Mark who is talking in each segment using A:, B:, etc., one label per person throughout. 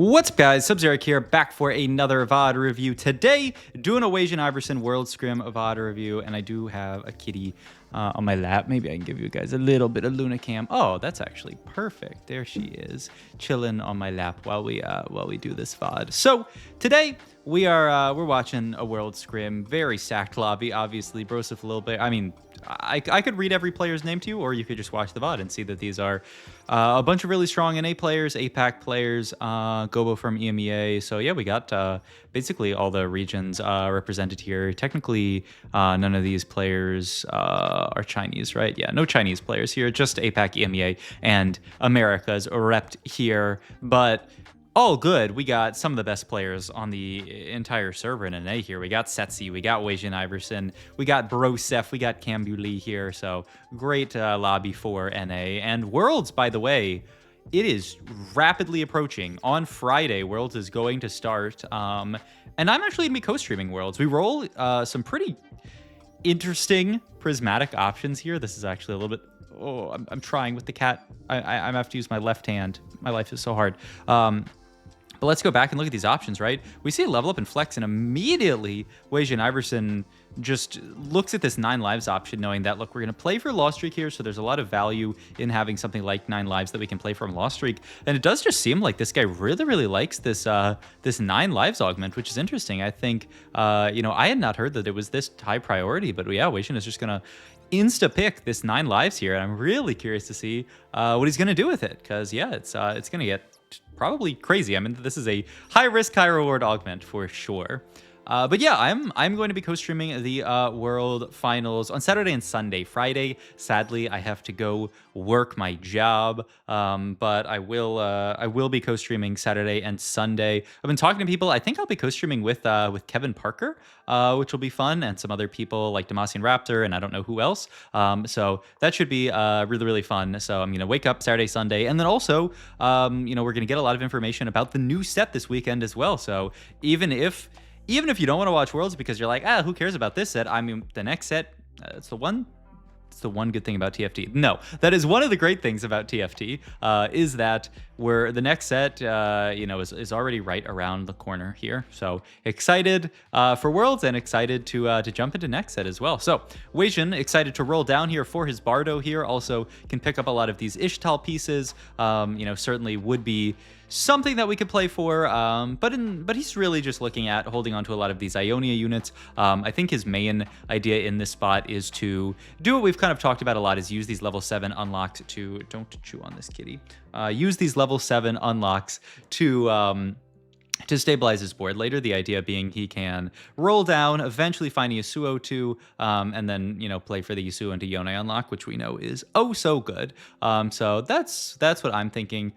A: What's up, guys? Sub-Zeric here, back for another VOD review. Today, doing a Wasianiverson World Scrim VOD review, and I do have a kitty on my lap. Maybe I can give you guys a little bit of Lunacam. Oh, that's actually perfect. There she is, chilling on my lap while we do this VOD. So today we're watching a World Scrim, very stacked lobby. Obviously, Broseph a little bit. I mean, I could read every player's name to you, or you could just watch the VOD and see that these are a bunch of really strong NA players, APAC players, Gobo from EMEA. So yeah, we got basically all the regions represented here. Technically, none of these players are Chinese, right? Yeah, no Chinese players here, just APAC, EMEA, and America's repped here. But all good. We got some of the best players on the entire server in NA here. We got Setsi, we got Wasianiverson, we got Broseph, we got Cambuli here. So great lobby for NA. And Worlds, by the way, it is rapidly approaching. On Friday, Worlds is going to start. And I'm actually going to be co-streaming Worlds. We roll some pretty interesting prismatic options here. This is actually a little bit... Oh, I'm trying with the cat. I have to use my left hand. My life is so hard. But let's go back and look at these options, right? We see a level up and flex, and immediately Wasianiverson just looks at this 9 lives option, knowing that, look, we're going to play for Lost Streak here, so there's a lot of value in having something like 9 lives that we can play from Lost Streak. And it does just seem like this guy really, really likes this this 9 lives augment, which is interesting. I think, you know, I had not heard that it was this high priority, but yeah, Wasian is just going to insta-pick this 9 lives here, and I'm really curious to see what he's going to do with it, because, yeah, it's going to get probably crazy. I mean, this is a high risk, high reward augment for sure. But yeah, I'm going to be co-streaming the World Finals on Saturday and Sunday. Friday, sadly, I have to go work my job, but I will be co-streaming Saturday and Sunday. I've been talking to people. I think I'll be co-streaming with Kevin Parker, which will be fun, and some other people like Demasian Raptor, and I don't know who else. So that should be really, really fun. So I'm gonna wake up Saturday, Sunday, and then also, you know, we're gonna get a lot of information about the new set this weekend as well. So even if you don't want to watch Worlds because you're like, who cares about this set? I mean, the next set, it's the one good thing about TFT. No, that is one of the great things about TFT, is that the next set, you know, is already right around the corner here. So excited for Worlds, and excited to jump into next set as well. So Wasian excited to roll down here for his Bardo here. Also can pick up a lot of these Ishtal pieces. You know, certainly would be something that we could play for, but he's really just looking at holding on to a lot of these Ionia units. I think his main idea in this spot is to do what we've kind of talked about a lot, is use these level 7 unlocks to... Don't chew on this kitty. Use these level 7 unlocks to stabilize his board later. The idea being he can roll down, eventually find Yasuo too, and then, you know, play for the Yasuo into Yone unlock, which we know is oh so good. So that's what I'm thinking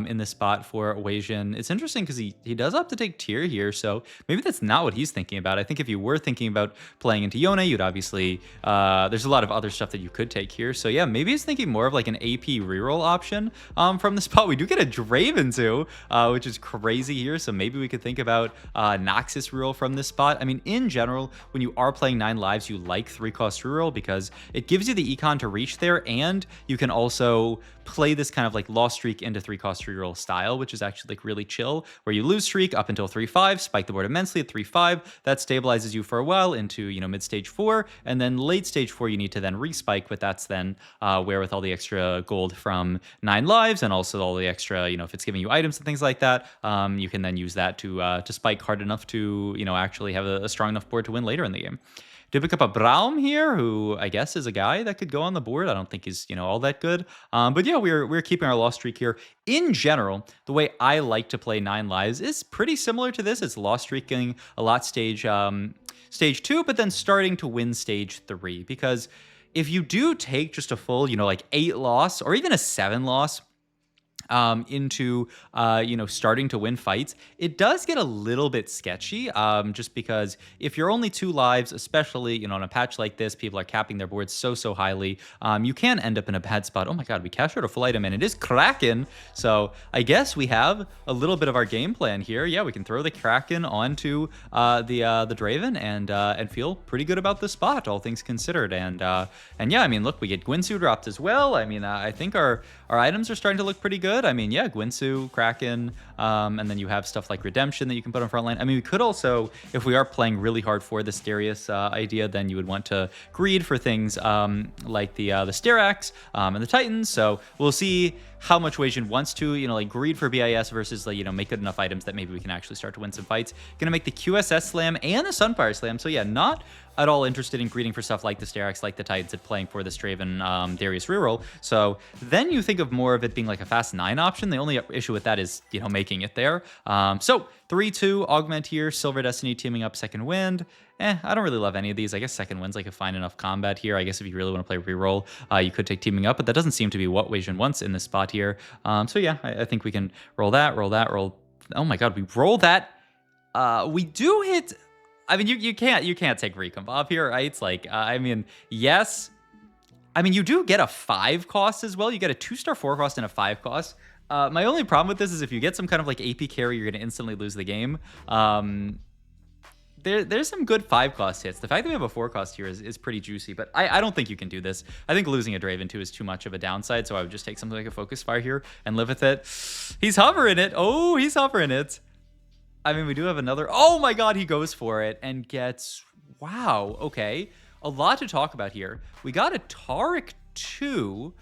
A: in this spot for Wasian. It's interesting because he does have to take tier here, so maybe that's not what he's thinking about. I think if you were thinking about playing into Yone, you'd obviously there's a lot of other stuff that you could take here. So yeah, maybe he's thinking more of like an AP reroll option from the spot. We do get a Draven too, which is crazy here. So maybe we could think about Noxus reroll from this spot. I mean, in general, when you are playing 9 lives, you like 3-cost reroll because it gives you the econ to reach there, and you can also play this kind of like Lost Streak into 3-cost reroll style, which is actually like really chill, where you lose streak up until 3-5, spike the board immensely at 3-5. That stabilizes you for a while into, you know, mid stage 4, and then late stage 4 you need to then respike, but that's then where with all the extra gold from 9 lives and also all the extra, you know, if it's giving you items and things like that, you can then use that to spike hard enough to, you know, actually have a strong enough board to win later in the game. Did pick up a Braum here, who I guess is a guy that could go on the board. I don't think he's, you know, all that good. But yeah, we're keeping our Lost Streak here. In general, the way I like to play 9 lives is pretty similar to this. It's Lost Streaking a lot stage 2, but then starting to win stage 3. Because if you do take just a full, you know, like 8 loss or even a 7 loss into you know, starting to win fights, it does get a little bit sketchy, just because if you're only 2 lives, especially, you know, on a patch like this, people are capping their boards so highly, you can end up in a bad spot. Oh my god, we cashed out a full item and it is Kraken, so I guess we have a little bit of our game plan here. Yeah, we can throw the Kraken onto the Draven and feel pretty good about the spot, all things considered. And yeah, I mean, look, we get Gwynsu dropped as well. I mean, I think our our items are starting to look pretty good. I mean, yeah, Gwinsu, Kraken, and then you have stuff like Redemption that you can put on front line. I mean, we could also, if we are playing really hard for this Darius idea, then you would want to greed for things like the Stirax and the Titans. So we'll see how much Wasian wants to, like greed for BIS versus like, make good enough items that maybe we can actually start to win some fights. Gonna make the QSS slam and the Sunfire slam. So yeah, not at all interested in greeting for stuff like the Stirax, like the Titans, and playing for the Straven Darius reroll. So then you think of more of it being like a fast 9 option. The only issue with that is, making it there. So 3-2 Augment here, Silver Destiny teaming up Second Wind. I don't really love any of these. I guess Second Wind's like a fine enough combat here. I guess if you really want to play reroll, you could take teaming up, but that doesn't seem to be what Wasian wants in this spot here. So yeah, I think we can roll that, roll. Oh my god, we roll that. We do hit. I mean, you can't take Recombob here, right? It's like, I mean, yes. I mean, you do get a 5 cost as well. You get a 2-star 4 cost and a 5 cost. My only problem with this is if you get some kind of like AP carry, you're going to instantly lose the game. There's some good 5 cost hits. The fact that we have a 4 cost here is pretty juicy, but I don't think you can do this. I think losing a Draven 2 is too much of a downside, so I would just take something like a Focus Fire here and live with it. He's hovering it. Oh, he's hovering it. I mean, we do have another. Oh my god, he goes for it and gets. Wow, okay. A lot to talk about here. We got a Taric 2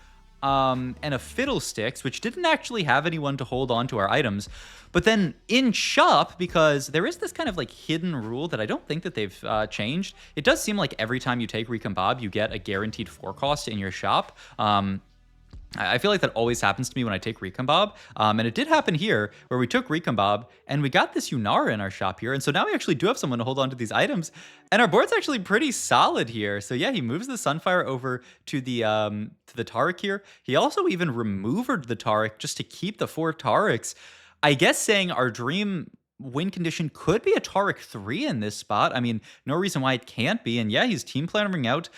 A: and a Fiddlesticks, which didn't actually have anyone to hold on to our items. But then in shop, because there is this kind of like hidden rule that I don't think that they've changed. It does seem like every time you take Recombob, you get a guaranteed 4 cost in your shop. I feel like that always happens to me when I take Recombob. And it did happen here where we took Recombob and we got this Yunara in our shop here. And so now we actually do have someone to hold on to these items. And our board's actually pretty solid here. So yeah, he moves the Sunfire over to the Taric here. He also even removed the Taric just to keep the 4 Tarics. I guess saying our dream win condition could be a Taric 3 in this spot. I mean, no reason why it can't be. And yeah, he's team plannering out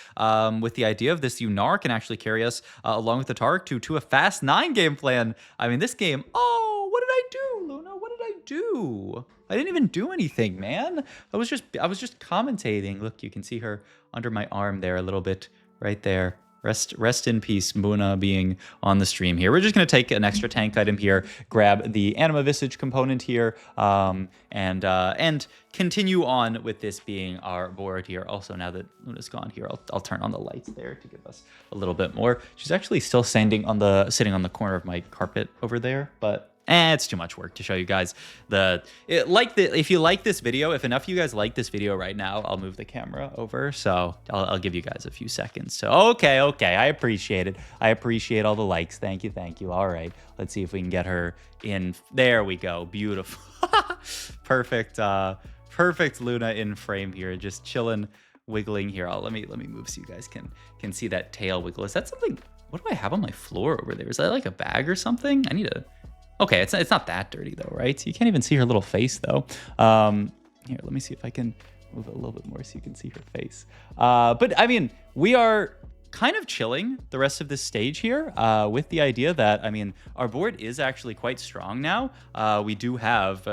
A: with the idea of this Yunar can actually carry us along with the Taric to a fast 9 game plan. I mean, this game, oh, what did I do, Luna? What did I do? I didn't even do anything, man. I was just commentating. Look, you can see her under my arm there a little bit right there. Rest in peace, Muna being on the stream here. We're just going to take an extra tank item here, grab the Anima Visage component here, and continue on with this being our board here. Also, now that Luna's gone here, I'll turn on the lights there to give us a little bit more. She's actually still sitting on the corner of my carpet over there, but it's too much work to show you guys if you like this video, if enough of you guys like this video right now, I'll move the camera over. So I'll give you guys a few seconds. So, okay. I appreciate it. I appreciate all the likes. Thank you. All right. Let's see if we can get her in. There we go. Beautiful. Perfect. Perfect Luna in frame here. Just chilling, wiggling here. Let me move so you guys can see that tail wiggle. Is that something? What do I have on my floor over there? Is that like a bag or something? I need to. Okay, it's not that dirty though, right? You can't even see her little face though. Here, let me see if I can move it a little bit more so you can see her face. But I mean, we are kind of chilling the rest of this stage here with the idea that, I mean, our board is actually quite strong now. We do have,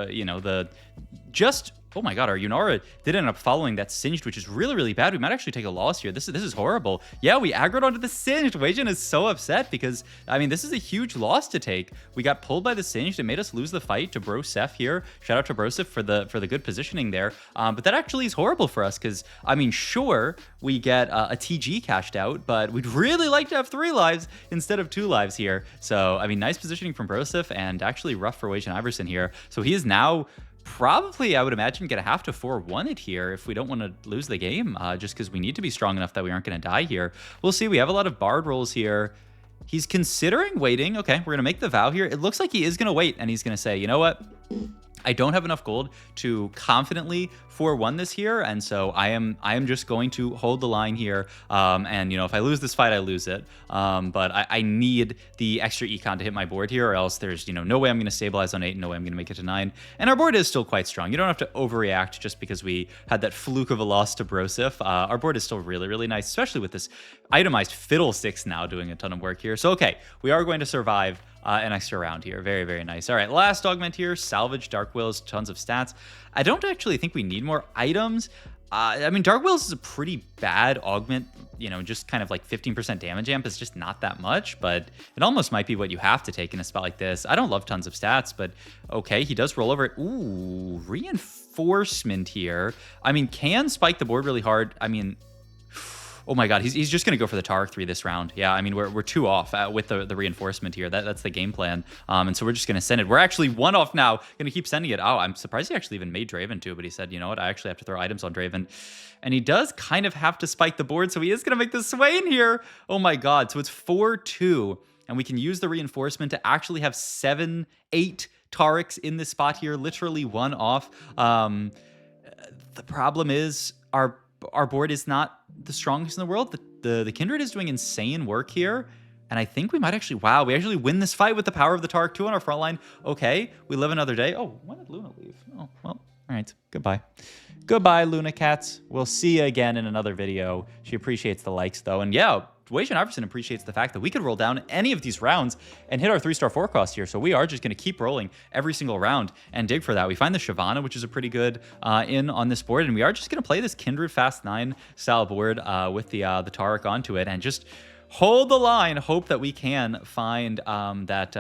A: oh my god, our Yunara did end up following that Singed, which is really, really bad. We might actually take a loss here. This is horrible. Yeah, we aggroed onto the Singed. Wasian is so upset because, I mean, this is a huge loss to take. We got pulled by the Singed. It made us lose the fight to Broseph here. Shout out to Broseph for the good positioning there. But that actually is horrible for us because, I mean, sure, we get a TG cashed out, but we'd really like to have 3 lives instead of 2 lives here. So, I mean, nice positioning from Broseph and actually rough for Wasianiverson here. So he is now probably, I would imagine, gonna have to 4-1 it here if we don't want to lose the game, just because we need to be strong enough that we aren't going to die here. We'll see. We have a lot of Bard rolls here. He's considering waiting. Okay, we're going to make the vow here. It looks like he is going to wait, and he's going to say, you know what? I don't have enough gold to confidently 4-1 this here, and so I am just going to hold the line here. And if I lose this fight, I lose it. But I need the extra econ to hit my board here, or else there's no way I'm going to stabilize on 8, no way I'm going to make it to 9. And our board is still quite strong. You don't have to overreact just because we had that fluke of a loss to Broseph. Our board is still really, really nice, especially with this itemized Fiddlesticks now doing a ton of work here. So okay, we are going to survive an extra round here. Very, very nice. All right, last augment here. Salvage, Dark Wills, tons of stats. I don't actually think we need more items. I mean, Dark Wills is a pretty bad augment, just kind of like 15% damage amp is just not that much, but it almost might be what you have to take in a spot like this. I don't love tons of stats, but okay, he does roll over it. Ooh, reinforcement here. I mean, can spike the board really hard. I mean, oh my God, he's just going to go for the Taric 3 this round. Yeah, I mean, we're 2 off with the reinforcement here. That's the game plan. And so we're just going to send it. We're actually 1 off now. Going to keep sending it. Oh, I'm surprised he actually even made Draven too, but he said, you know what, I actually have to throw items on Draven. And he does kind of have to spike the board, so he is going to make the Swain here. Oh my God, so it's 4-2, and we can use the reinforcement to actually have 7-8 Tarics in this spot here, literally 1 off. The problem is our board is not the strongest in the world. The Kindred is doing insane work here. And I think we might actually, wow, we actually win this fight with the power of the Taric 2 on our front line. Okay, we live another day. Oh, when did Luna leave? Oh, well, all right, goodbye. Goodbye, Luna Cats. We'll see you again in another video. She appreciates the likes, though. And yeah, Wasianiverson appreciates the fact that we could roll down any of these rounds and hit our 3-star forecast here. So we are just going to keep rolling every single round and dig for that. We find the Shyvana, which is a pretty good in on this board. And we are just going to play this Kindred Fast 9 style board with the Taric onto it and just hold the line, hope that we can find that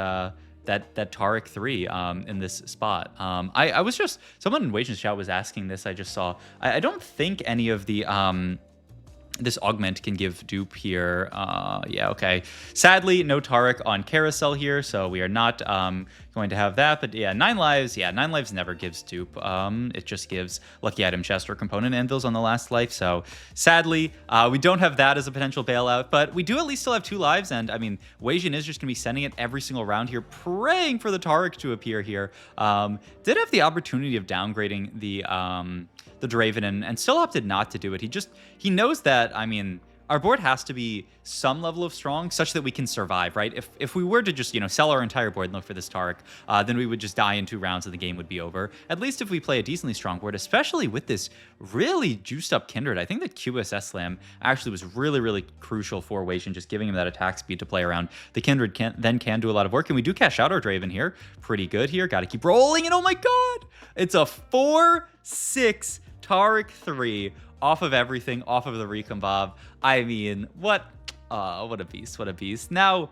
A: Taric 3 in this spot. I was just, someone in Wajan's chat was asking this, I just saw. I don't think any of the this augment can give dupe here. Yeah, okay. Sadly, no Taric on carousel here, so we are not going to have that. But yeah, 9 lives. Yeah, 9 lives never gives dupe. It just gives lucky item chest or component anvils on the last life. So sadly, we don't have that as a potential bailout, but we do at least still have 2 lives. And I mean, Wajan is just going to be sending it every single round here, praying for the Taric to appear here. Did have the opportunity of downgrading the Draven and still opted not to do it. He knows that, I mean, our board has to be some level of strong such that we can survive, right? If we were to just, sell our entire board and look for this Taric, then we would just die in 2 rounds and the game would be over. At least if we play a decently strong board, especially with this really juiced up Kindred. I think that QSS Slam actually was really, really crucial for Wajan, just giving him that attack speed to play around. The Kindred can do a lot of work, and we do cash out our Draven here. Pretty good here. Got to keep rolling, and oh my God! It's a 4-6 Taric 3 off of everything, off of the Recombob. I mean, what a beast, what a beast. Now,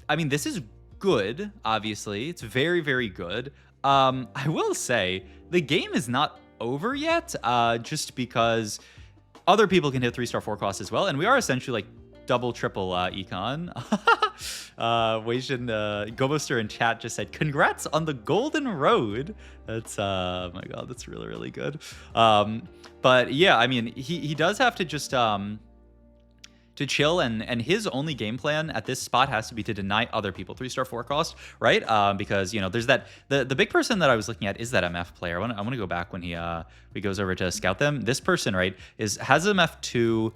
A: I mean, this is good, obviously. It's very, very good. I will say, the game is not over yet, just because other people can hit 3-star forecast as well, and we are essentially like double, triple econ. Wajan, Gobuster in chat just said, congrats on the golden road. That's, oh my God, that's really, really good. But yeah, I mean, he does have to just, to chill, and his only game plan at this spot has to be to deny other people 3-star forecast, right? Because there's that the big person that I was looking at is that MF player. I want to go back when he goes over to scout them. This person, right, has MF2.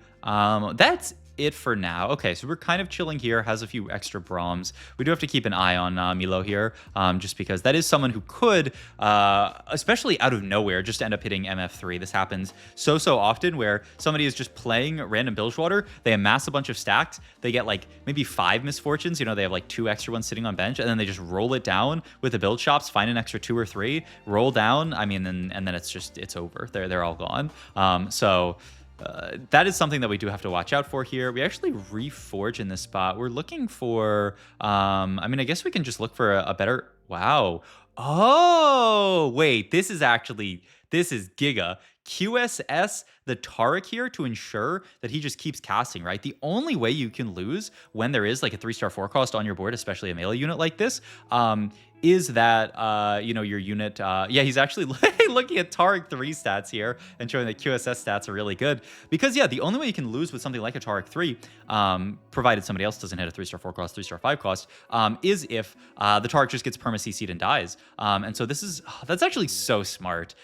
A: That's it for now. Okay, so we're kind of chilling here, has a few extra Brahms. We do have to keep an eye on Milo here, just because that is someone who could, especially out of nowhere, just end up hitting MF3. This happens so often where somebody is just playing random Bilgewater, they amass a bunch of stacks, they get like maybe 5 misfortunes, they have like 2 extra ones sitting on bench, and then they just roll it down with the build shops, find an extra 2 or 3, roll down, I mean, and then it's over. They're all gone. That is something that we do have to watch out for here. We actually reforge in this spot. We're looking for, I mean, I guess we can just look for a better, wow. Oh, wait, this is Giga. QSS the Taric here to ensure that he just keeps casting, right? The only way you can lose when there is like a 3-star forecast on your board, especially a melee unit like this, is that, your unit, yeah, he's actually looking at Taric 3 stats here and showing that QSS stats are really good. Because, yeah, the only way you can lose with something like a Taric 3, provided somebody else doesn't hit a 3-star 4 cost, 3-star 5 cost, is if the Taric just gets perma-CC'd and dies. And so that's actually so smart.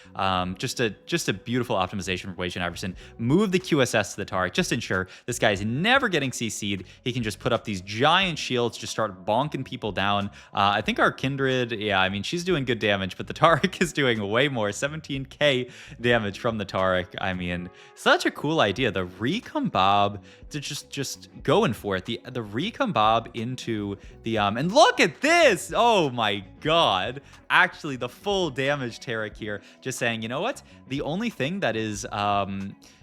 A: Just a beautiful optimization from Wasianiverson. Move the QSS to the Taric, just ensure this guy is never getting CC'd. He can just put up these giant shields, just start bonking people down. I think our Kindred, yeah, I mean, she's doing good damage, but the Taric is doing way more, 17k damage from the Taric. I mean, such a cool idea. The Recombob, to just going for it. The Recombob into the, and look at this! Oh my God. Actually, the full damage Taric here, just saying, you know what? The only thing that is,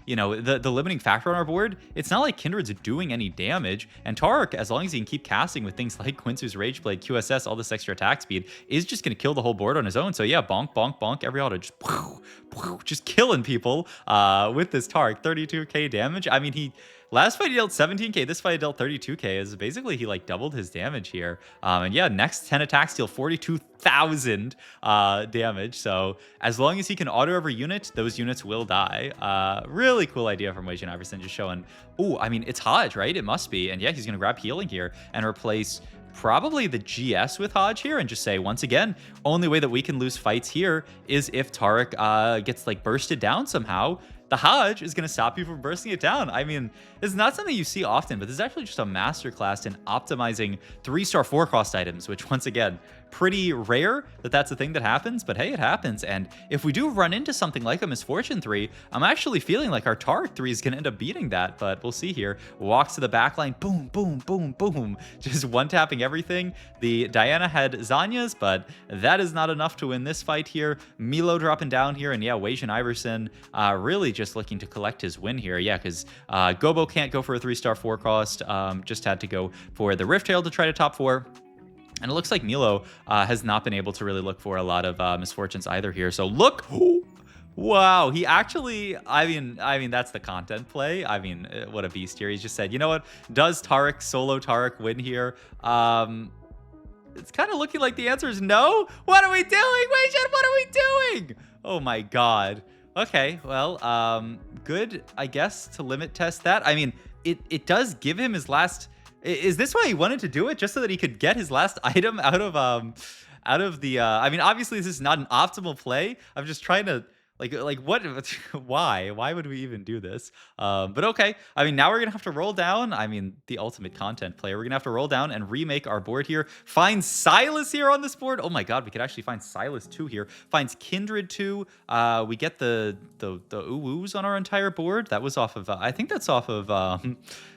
A: you know, the limiting factor on our board, it's not like Kindred's doing any damage. And Taric, as long as he can keep casting with things like Quincy's Rageblade, QSS, all this extra attack speed, is just going to kill the whole board on his own. So yeah, bonk, bonk, bonk, every auto, just killing people with this Taric. 32k damage. I mean, last fight he dealt 17k, this fight he dealt 32k. Is basically he like doubled his damage here. And yeah, next 10 attacks deal 42,000 damage. So as long as he can auto every unit, those units will die. Really cool idea from Wasianiverson, just showing, oh, I mean, it's Hodge, right? It must be. And yeah, he's going to grab healing here and replace probably the GS with Hodge here and just say, once again, only way that we can lose fights here is if Taric gets like bursted down somehow. The Hodge is going to stop you from bursting it down. I mean, it's not something you see often, but this is actually just a masterclass in optimizing 3-star 4-cost items, which once again, pretty rare that that's a thing that happens, but hey, it happens. And if we do run into something like a Misfortune 3, I'm actually feeling like our Taric 3 is going to end up beating that, but we'll see here. Walks to the back line, boom, boom, boom, boom, just one-tapping everything. The Diana had Zanya's, but that is not enough to win this fight here. Milo dropping down here, and yeah, Wasianiverson really just looking to collect his win here. Yeah, because Gobo can't go for a 3-star 4-cost, just had to go for the Rift Tail to try to top 4. And it looks like Milo has not been able to really look for a lot of misfortunes either here. So look, wow, he actually, I mean, that's the content play. I mean, what a beast here. He's just said, you know what? Does Taric, solo Taric win here? It's kind of looking like the answer is no. What are we doing? Wait, what are we doing? Oh my God. Okay, well, good, I guess, to limit test that. I mean, it does give him his last. Is this why he wanted to do it? Just so that he could get his last item out of the, I mean, obviously this is not an optimal play. I'm just trying to, like what, why would we even do this? But okay, I mean, now we're gonna have to roll down. I mean, the ultimate content player. We're gonna have to roll down and remake our board here. Find Silas here on this board. Oh my God, we could actually find Silas 2 here. Finds Kindred 2. We get the ooh-oohs on our entire board. That was off of, I think that's off of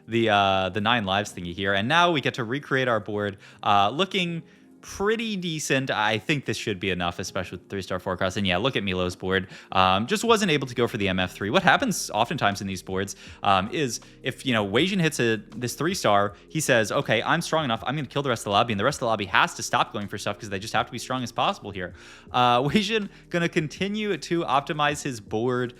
A: the 9 lives thingy here. And now we get to recreate our board, looking pretty decent. I think this should be enough, especially with 3-star 4-cost. And yeah, look at Milo's board. Just wasn't able to go for the MF3. What happens oftentimes in these boards is if, you know, Wasian hits this 3-star, he says, okay, I'm strong enough. I'm going to kill the rest of the lobby. And the rest of the lobby has to stop going for stuff because they just have to be strong as possible here. Wasian going to continue to optimize his board,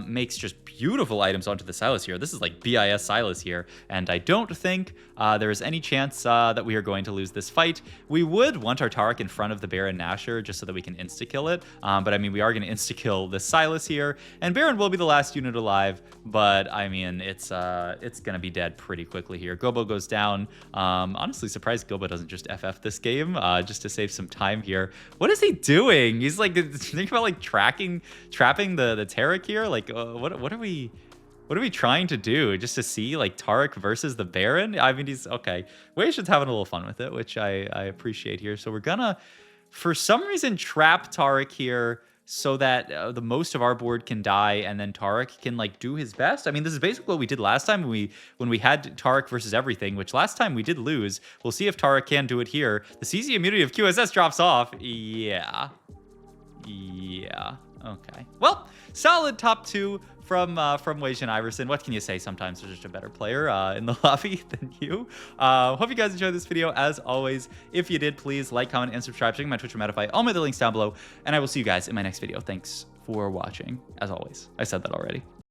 A: makes just beautiful items onto the Silas here. This is like BIS Silas here. And I don't think there is any chance that we are going to lose this fight. We would want our Taric in front of the Baron Nashor just so that we can insta-kill it. But I mean, we are going to insta-kill the Silas here. And Baron will be the last unit alive. But I mean, it's going to be dead pretty quickly here. Gobo goes down. Honestly, surprised Gobo doesn't just FF this game just to save some time here. What is he doing? He's like, think about like trapping the Taric here. Like, what are we... What are we trying to do? Just to see like Taric versus the Baron? I mean, he's okay. Wasian's having a little fun with it, which I appreciate here. So we're gonna, for some reason, trap Taric here so that the most of our board can die, and then Taric can like do his best. I mean, this is basically what we did last time when we had Taric versus everything, which last time we did lose. We'll see if Taric can do it here. The CC immunity of QSS drops off. Yeah. Okay. Well, solid top 2 from Wasianiverson. What can you say? Sometimes there's just a better player in the lobby than you. Hope you guys enjoyed this video. As always, if you did, please like, comment, and subscribe. Check my Twitch or Medify. All my other links down below. And I will see you guys in my next video. Thanks for watching. As always, I said that already.